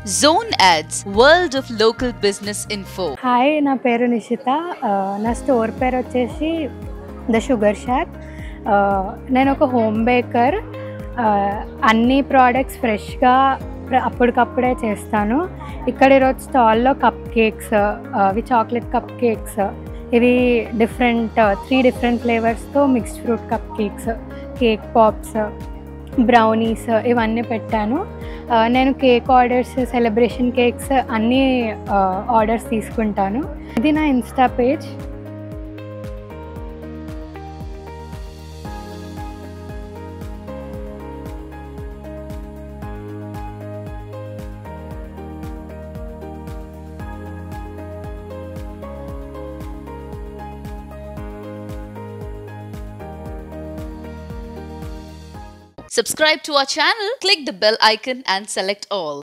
Zone Ads, World of Local Business Info. Hi, నా పేరు నిషిత. నా స్టోర్ పేరు వచ్చేసి ద షుగర్ షాక్. నేను ఒక హోమ్ బేకర్. అన్ని ప్రోడక్ట్స్ ఫ్రెష్గా అప్పటికప్పుడే చేస్తాను. ఇక్కడ ఈరోజు స్టాల్లో కప్ కేక్స్, అవి చాక్లెట్ కప్ కేక్స్, ఇవి త్రీ డిఫరెంట్ ఫ్లేవర్స్తో mixed fruit cupcakes, cake pops, brownies ఇవన్నీ పెట్టాను. నేను కేక్ ఆర్డర్స్, సెలబ్రేషన్ కేక్స్ అన్నీ ఆర్డర్స్ తీసుకుంటాను. ఇది నా insta page. Subscribe to our channel, click the bell icon and select all.